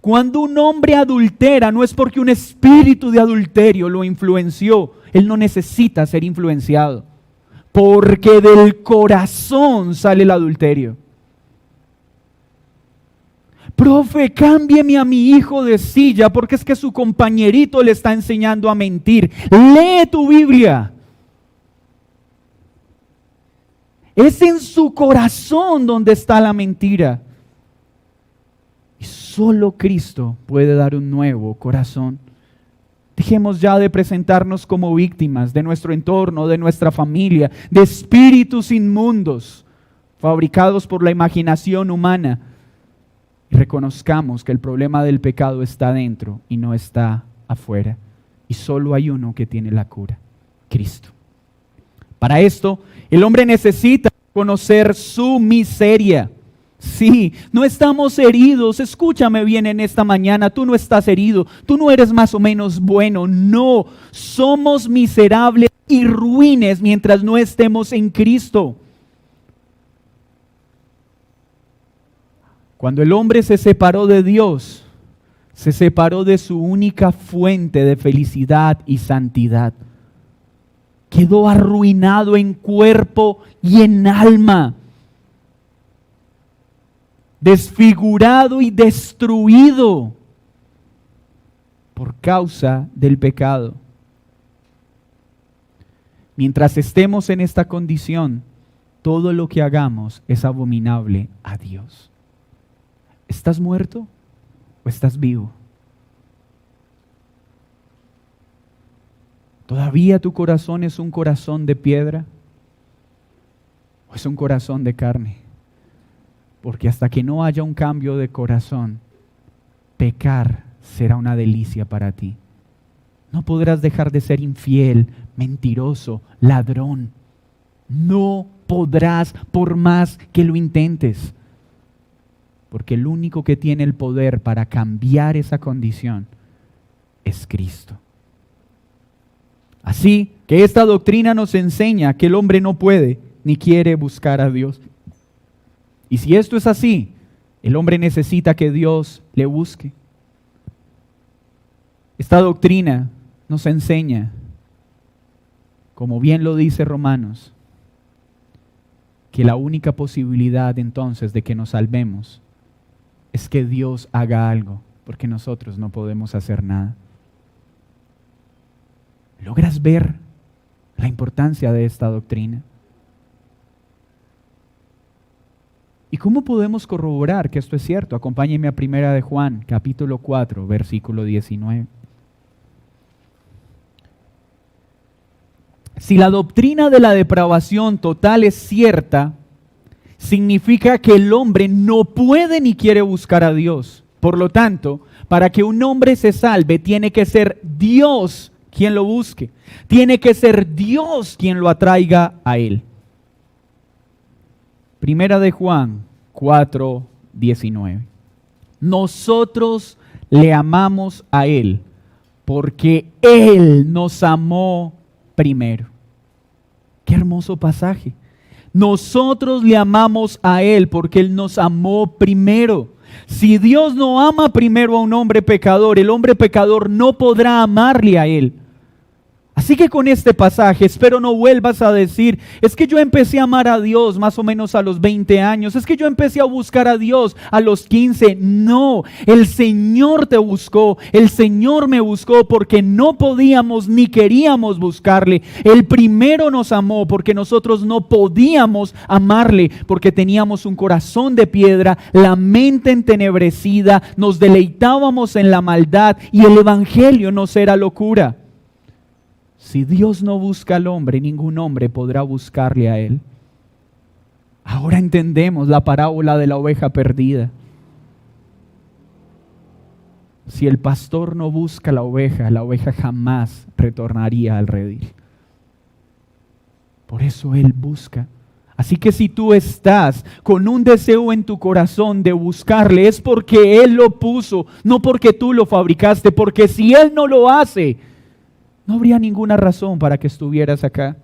Cuando un hombre adultera, no es porque un espíritu de adulterio lo influenció. Él no necesita ser influenciado, porque del corazón sale el adulterio. Profe, cámbieme a mi hijo de silla porque es que su compañerito le está enseñando a mentir. Lee tu Biblia. Es en su corazón donde está la mentira. Y solo Cristo puede dar un nuevo corazón. Dejemos ya de presentarnos como víctimas de nuestro entorno, de nuestra familia, de espíritus inmundos fabricados por la imaginación humana. Y reconozcamos que el problema del pecado está dentro y no está afuera. Y solo hay uno que tiene la cura: Cristo. Para esto, el hombre necesita conocer su miseria. Sí, no estamos heridos. Escúchame bien en esta mañana. Tú no estás herido. Tú no eres más o menos bueno. No, somos miserables y ruines mientras no estemos en Cristo. Cuando el hombre se separó de Dios, se separó de su única fuente de felicidad y santidad. Quedó arruinado en cuerpo y en alma, desfigurado y destruido por causa del pecado. Mientras estemos en esta condición, todo lo que hagamos es abominable a Dios. ¿Estás muerto o estás vivo? ¿Todavía tu corazón es un corazón de piedra o es un corazón de carne? Porque hasta que no haya un cambio de corazón, pecar será una delicia para ti. No podrás dejar de ser infiel, mentiroso, ladrón. No podrás por más que lo intentes. Porque el único que tiene el poder para cambiar esa condición es Cristo. Así que esta doctrina nos enseña que el hombre no puede ni quiere buscar a Dios. Y si esto es así, el hombre necesita que Dios le busque. Esta doctrina nos enseña, como bien lo dice Romanos, que la única posibilidad entonces de que nos salvemos es que Dios haga algo, porque nosotros no podemos hacer nada. ¿Logras ver la importancia de esta doctrina? ¿Y cómo podemos corroborar que esto es cierto? Acompáñenme a 1 de Juan, capítulo 4, versículo 19. Si la doctrina de la depravación total es cierta, significa que el hombre no puede ni quiere buscar a Dios. Por lo tanto, para que un hombre se salve, tiene que ser Dios quien lo busque. Tiene que ser Dios quien lo atraiga a él. 1 de Juan 4, 19. Nosotros le amamos a Él porque Él nos amó primero. Qué hermoso pasaje. Nosotros le amamos a Él porque Él nos amó primero. Si Dios no ama primero a un hombre pecador, el hombre pecador no podrá amarle a Él. Así que con este pasaje espero no vuelvas a decir, es que yo empecé a amar a Dios más o menos a los 20 años, es que yo empecé a buscar a Dios a los 15. No, el Señor te buscó, el Señor me buscó porque no podíamos ni queríamos buscarle. Él primero nos amó porque nosotros no podíamos amarle, porque teníamos un corazón de piedra, la mente entenebrecida, nos deleitábamos en la maldad y el evangelio nos era locura. Si Dios no busca al hombre, ningún hombre podrá buscarle a Él. Ahora entendemos la parábola de la oveja perdida. Si el pastor no busca la oveja jamás retornaría al redil. Por eso Él busca. Así que si tú estás con un deseo en tu corazón de buscarle, es porque Él lo puso, no porque tú lo fabricaste, porque si Él no lo hace, no habría ninguna razón para que estuvieras acá.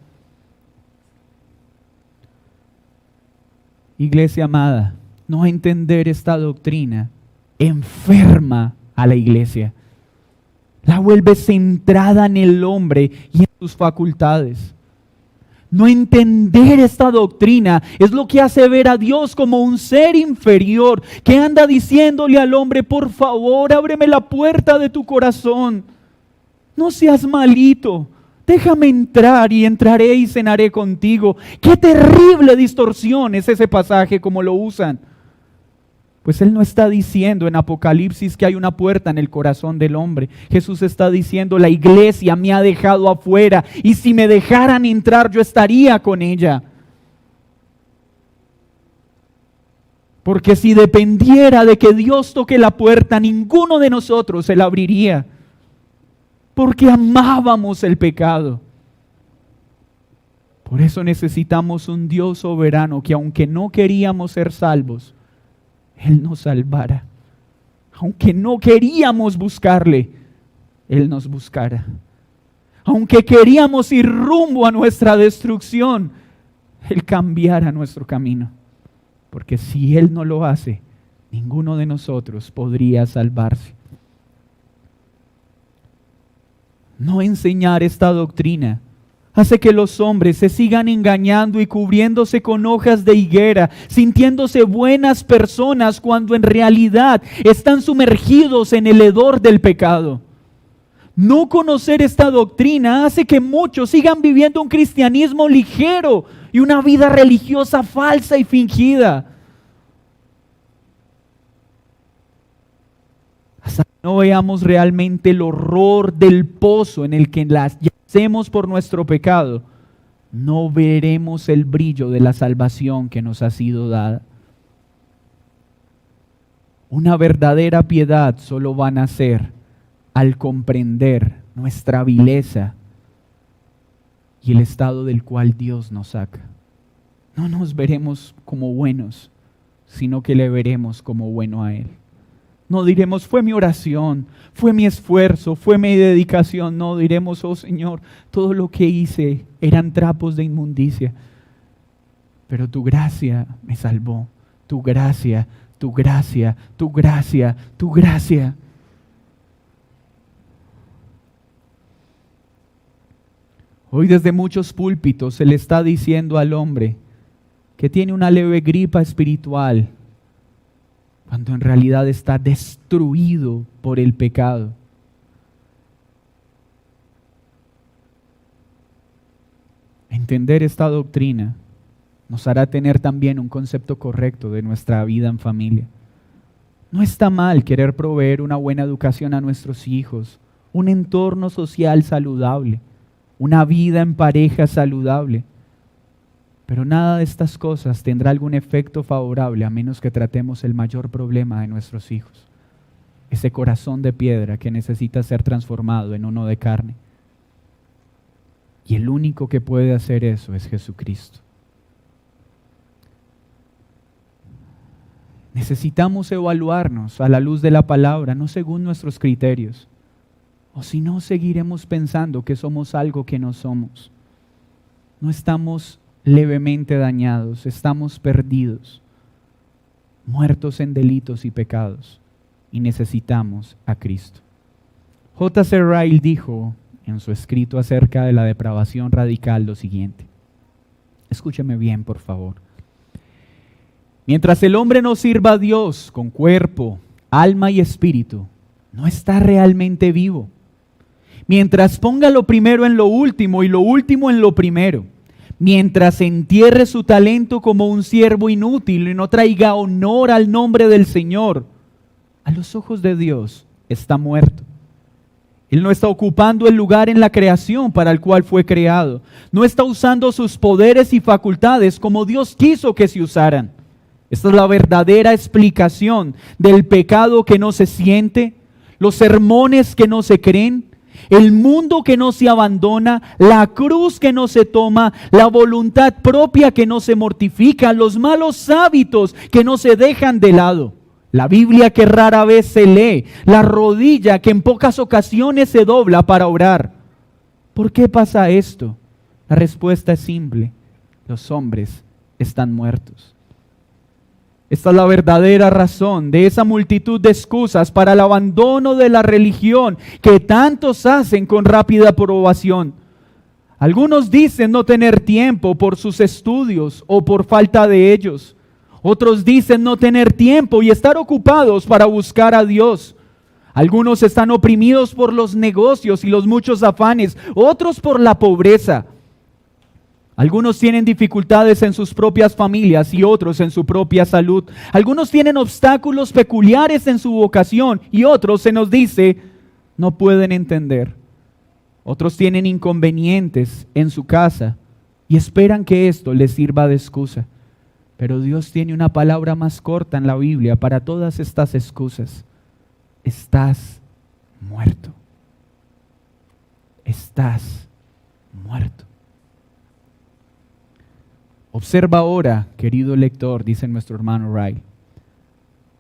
Iglesia amada, no entender esta doctrina enferma a la iglesia. La vuelve centrada en el hombre y en sus facultades. No entender esta doctrina es lo que hace ver a Dios como un ser inferior que anda diciéndole al hombre, por favor, ábreme la puerta de tu corazón. No seas malito, déjame entrar y entraré y cenaré contigo. Qué terrible distorsión es ese pasaje como lo usan. Pues Él no está diciendo en Apocalipsis que hay una puerta en el corazón del hombre. Jesús está diciendo, la iglesia me ha dejado afuera y si me dejaran entrar yo estaría con ella. Porque si dependiera de que Dios toque la puerta, ninguno de nosotros se la abriría. Porque amábamos el pecado. Por eso necesitamos un Dios soberano que aunque no queríamos ser salvos, Él nos salvara. Aunque no queríamos buscarle, Él nos buscara. Aunque queríamos ir rumbo a nuestra destrucción, Él cambiara nuestro camino. Porque si Él no lo hace, ninguno de nosotros podría salvarse. No enseñar esta doctrina hace que los hombres se sigan engañando y cubriéndose con hojas de higuera, sintiéndose buenas personas cuando en realidad están sumergidos en el hedor del pecado. No conocer esta doctrina hace que muchos sigan viviendo un cristianismo ligero y una vida religiosa falsa y fingida. Hasta que no veamos realmente el horror del pozo en el que las yacemos por nuestro pecado, no veremos el brillo de la salvación que nos ha sido dada. Una verdadera piedad solo va a nacer al comprender nuestra vileza y el estado del cual Dios nos saca. No nos veremos como buenos, sino que le veremos como bueno a Él. No diremos, fue mi oración, fue mi esfuerzo, fue mi dedicación. No, diremos, oh Señor, todo lo que hice eran trapos de inmundicia. Pero tu gracia me salvó. Tu gracia, tu gracia, tu gracia, tu gracia. Hoy desde muchos púlpitos se le está diciendo al hombre que tiene una leve gripa espiritual, cuando en realidad está destruido por el pecado. Entender esta doctrina nos hará tener también un concepto correcto de nuestra vida en familia. No está mal querer proveer una buena educación a nuestros hijos, un entorno social saludable, una vida en pareja saludable. Pero nada de estas cosas tendrá algún efecto favorable a menos que tratemos el mayor problema de nuestros hijos, ese corazón de piedra que necesita ser transformado en uno de carne. Y el único que puede hacer eso es Jesucristo. Necesitamos evaluarnos a la luz de la palabra, no según nuestros criterios, o si no seguiremos pensando que somos algo que no somos. No estamos levemente dañados, estamos perdidos, muertos en delitos y pecados, y necesitamos a Cristo. J.C. Ryle dijo en su escrito acerca de la depravación radical lo siguiente. Escúcheme bien, por favor. Mientras el hombre no sirva a Dios con cuerpo, alma y espíritu, no está realmente vivo. Mientras ponga lo primero en lo último y lo último en lo primero, mientras entierre su talento como un siervo inútil y no traiga honor al nombre del Señor, a los ojos de Dios está muerto. Él no está ocupando el lugar en la creación para el cual fue creado. No está usando sus poderes y facultades como Dios quiso que se usaran. Esta es la verdadera explicación del pecado que no se siente, los sermones que no se creen, el mundo que no se abandona, la cruz que no se toma, la voluntad propia que no se mortifica, los malos hábitos que no se dejan de lado, la Biblia que rara vez se lee, la rodilla que en pocas ocasiones se dobla para orar. ¿Por qué pasa esto? La respuesta es simple: los hombres están muertos. Esta es la verdadera razón de esa multitud de excusas para el abandono de la religión que tantos hacen con rápida aprobación. Algunos dicen no tener tiempo por sus estudios o por falta de ellos. Otros dicen no tener tiempo y estar ocupados para buscar a Dios. Algunos están oprimidos por los negocios y los muchos afanes, otros por la pobreza. Algunos tienen dificultades en sus propias familias y otros en su propia salud. Algunos tienen obstáculos peculiares en su vocación y otros, se nos dice, no pueden entender. Otros tienen inconvenientes en su casa y esperan que esto les sirva de excusa. Pero Dios tiene una palabra más corta en la Biblia para todas estas excusas. Estás muerto. Estás muerto. Observa ahora, querido lector, dice nuestro hermano Ryle,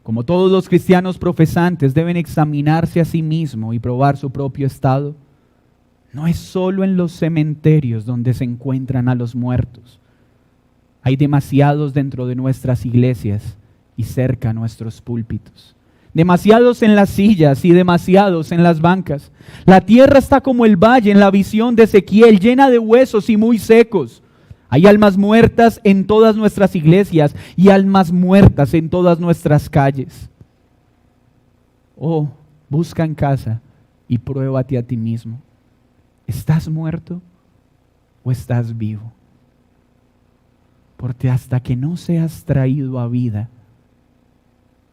como todos los cristianos profesantes deben examinarse a sí mismos y probar su propio estado, no es solo en los cementerios donde se encuentran a los muertos. Hay demasiados dentro de nuestras iglesias y cerca a nuestros púlpitos. Demasiados en las sillas y demasiados en las bancas. La tierra está como el valle en la visión de Ezequiel, llena de huesos y muy secos. Hay almas muertas en todas nuestras iglesias y almas muertas en todas nuestras calles. Oh, busca en casa y pruébate a ti mismo. ¿Estás muerto o estás vivo? Porque hasta que no seas traído a vida,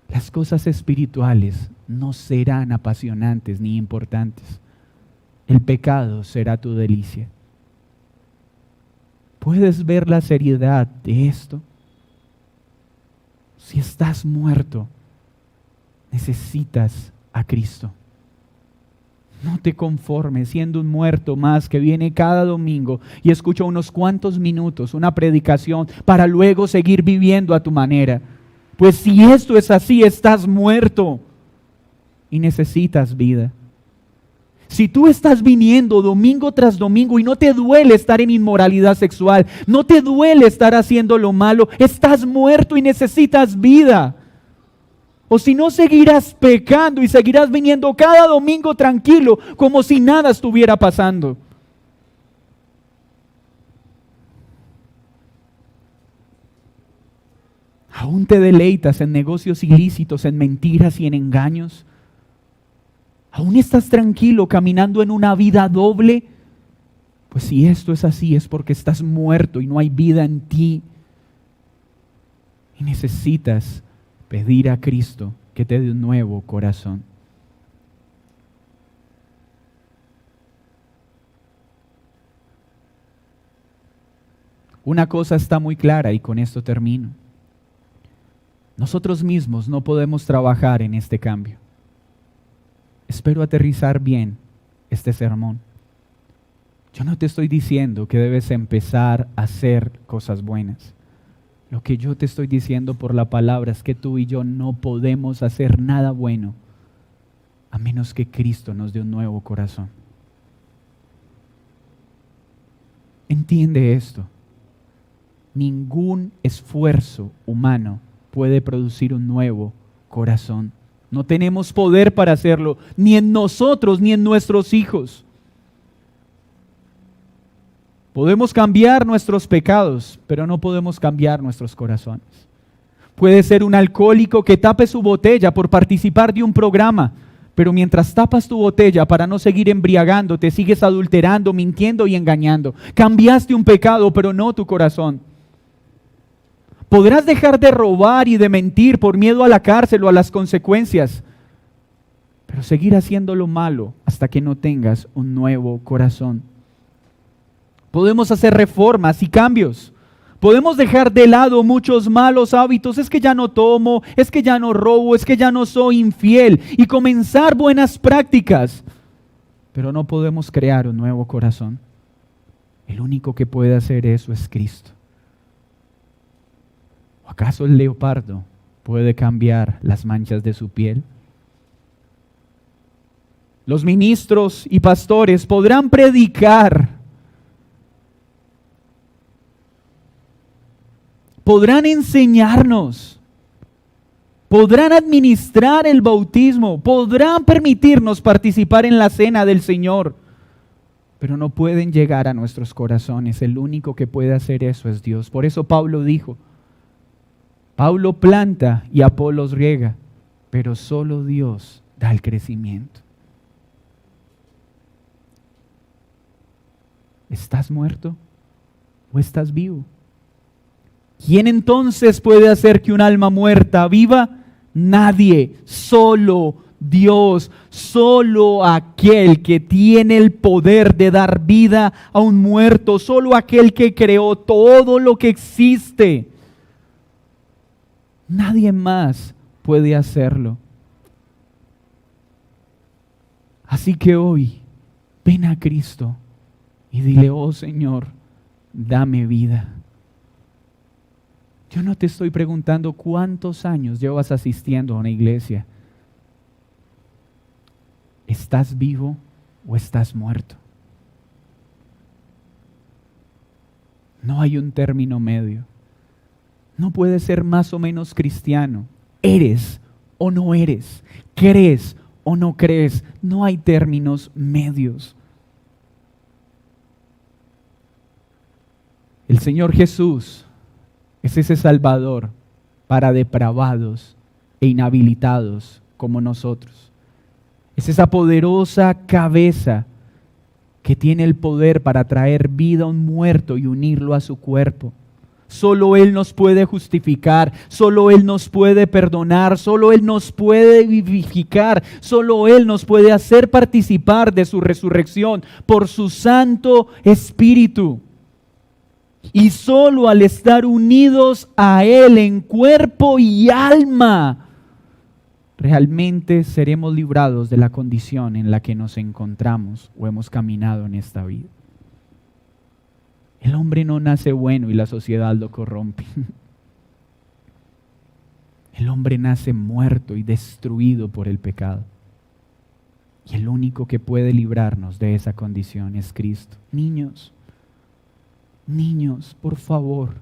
las cosas espirituales no serán apasionantes ni importantes. El pecado será tu delicia. ¿Puedes ver la seriedad de esto? Si estás muerto, necesitas a Cristo. No te conformes siendo un muerto más que viene cada domingo y escucha unos cuantos minutos, una predicación, para luego seguir viviendo a tu manera. Pues si esto es así, estás muerto y necesitas vida. Si tú estás viniendo domingo tras domingo y no te duele estar en inmoralidad sexual, no te duele estar haciendo lo malo, estás muerto y necesitas vida. O si no, seguirás pecando y seguirás viniendo cada domingo tranquilo, como si nada estuviera pasando. ¿Aún te deleitas en negocios ilícitos, en mentiras y en engaños? ¿Aún estás tranquilo caminando en una vida doble? Pues si esto es así, es porque estás muerto y no hay vida en ti. Y necesitas pedir a Cristo que te dé un nuevo corazón. Una cosa está muy clara y con esto termino. Nosotros mismos no podemos trabajar en este cambio. Espero aterrizar bien este sermón. Yo no te estoy diciendo que debes empezar a hacer cosas buenas. Lo que yo te estoy diciendo por la palabra es que tú y yo no podemos hacer nada bueno a menos que Cristo nos dé un nuevo corazón. Entiende esto. Ningún esfuerzo humano puede producir un nuevo corazón. No tenemos poder para hacerlo, ni en nosotros ni en nuestros hijos. Podemos cambiar nuestros pecados, pero no podemos cambiar nuestros corazones. Puede ser un alcohólico que tape su botella por participar de un programa, pero mientras tapas tu botella para no seguir embriagando, te sigues adulterando, mintiendo y engañando. Cambiaste un pecado, pero no tu corazón. Podrás dejar de robar y de mentir por miedo a la cárcel o a las consecuencias, pero seguir haciendo lo malo hasta que no tengas un nuevo corazón. Podemos hacer reformas y cambios. Podemos dejar de lado muchos malos hábitos. Es que ya no tomo, es que ya no robo, es que ya no soy infiel. Y comenzar buenas prácticas. Pero no podemos crear un nuevo corazón. El único que puede hacer eso es Cristo. ¿O acaso el leopardo puede cambiar las manchas de su piel? Los ministros y pastores podrán predicar, podrán enseñarnos, podrán administrar el bautismo, podrán permitirnos participar en la cena del Señor, pero no pueden llegar a nuestros corazones. El único que puede hacer eso es Dios. Por eso Pablo dijo, Pablo planta y Apolos riega, pero solo Dios da el crecimiento. ¿Estás muerto o estás vivo? ¿Quién entonces puede hacer que un alma muerta viva? Nadie, solo Dios, solo aquel que tiene el poder de dar vida a un muerto, solo aquel que creó todo lo que existe. Nadie más puede hacerlo. Así que hoy, ven a Cristo y dile, oh Señor, dame vida. Yo no te estoy preguntando cuántos años llevas asistiendo a una iglesia. ¿Estás vivo o estás muerto? No hay un término medio. No puedes ser más o menos cristiano. Eres o no eres. Crees o no crees. No hay términos medios. El Señor Jesús es ese Salvador para depravados e inhabilitados como nosotros. Es esa poderosa cabeza que tiene el poder para traer vida a un muerto y unirlo a su cuerpo. Solo Él nos puede justificar, solo Él nos puede perdonar, solo Él nos puede vivificar, solo Él nos puede hacer participar de su resurrección por su Santo Espíritu. Y solo al estar unidos a Él en cuerpo y alma, realmente seremos librados de la condición en la que nos encontramos o hemos caminado en esta vida. El hombre no nace bueno y la sociedad lo corrompe. El hombre nace muerto y destruido por el pecado. Y el único que puede librarnos de esa condición es Cristo. Niños, por favor,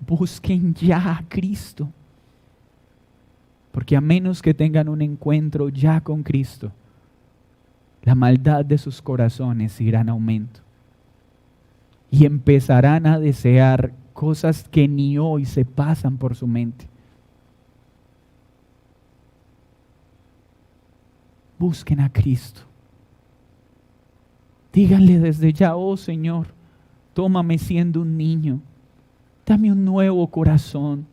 busquen ya a Cristo. Porque a menos que tengan un encuentro ya con Cristo, la maldad de sus corazones irá en aumento. Y empezarán a desear cosas que ni hoy se pasan por su mente. Busquen a Cristo. Díganle desde ya: oh Señor, tómame siendo un niño. Dame un nuevo corazón.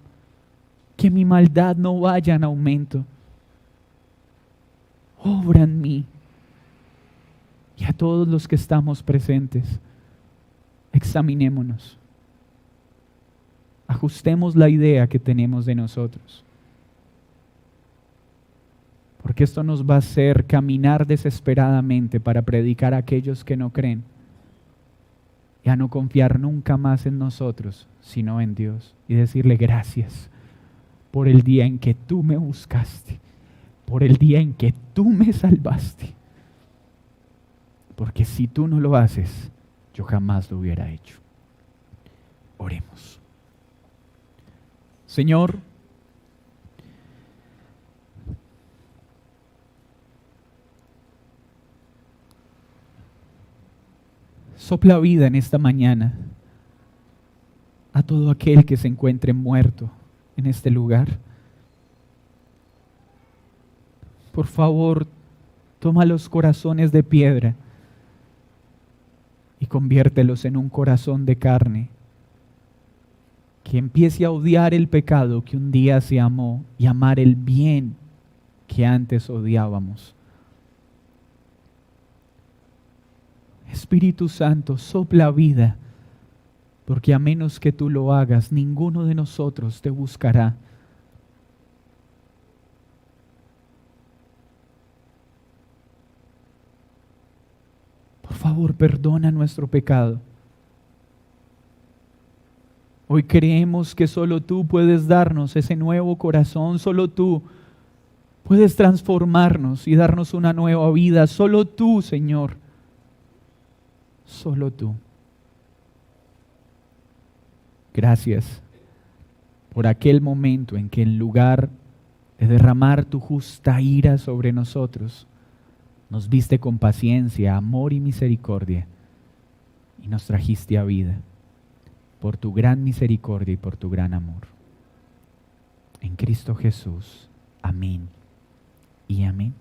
Que mi maldad no vaya en aumento. Obra en mí. Y a todos los que estamos presentes, examinémonos. Ajustemos la idea que tenemos de nosotros. Porque esto nos va a hacer caminar desesperadamente para predicar a aquellos que no creen. Y a no confiar nunca más en nosotros, sino en Dios. Y decirle: gracias por el día en que tú me buscaste, por el día en que tú me salvaste. Porque si tú no lo haces, yo jamás lo hubiera hecho. Oremos. Señor, sopla vida en esta mañana a todo aquel que se encuentre muerto en este lugar. Por favor, toma los corazones de piedra y conviértelos en un corazón de carne, que empiece a odiar el pecado que un día se amó y amar el bien que antes odiábamos. Espíritu Santo, sopla vida, porque a menos que tú lo hagas, ninguno de nosotros te buscará. Por favor, perdona nuestro pecado. Hoy creemos que solo tú puedes darnos ese nuevo corazón, solo tú puedes transformarnos y darnos una nueva vida, solo tú, Señor, solo tú. Gracias por aquel momento en que en lugar de derramar tu justa ira sobre nosotros, nos viste con paciencia, amor y misericordia y nos trajiste a vida por tu gran misericordia y por tu gran amor. En Cristo Jesús. Amén y amén.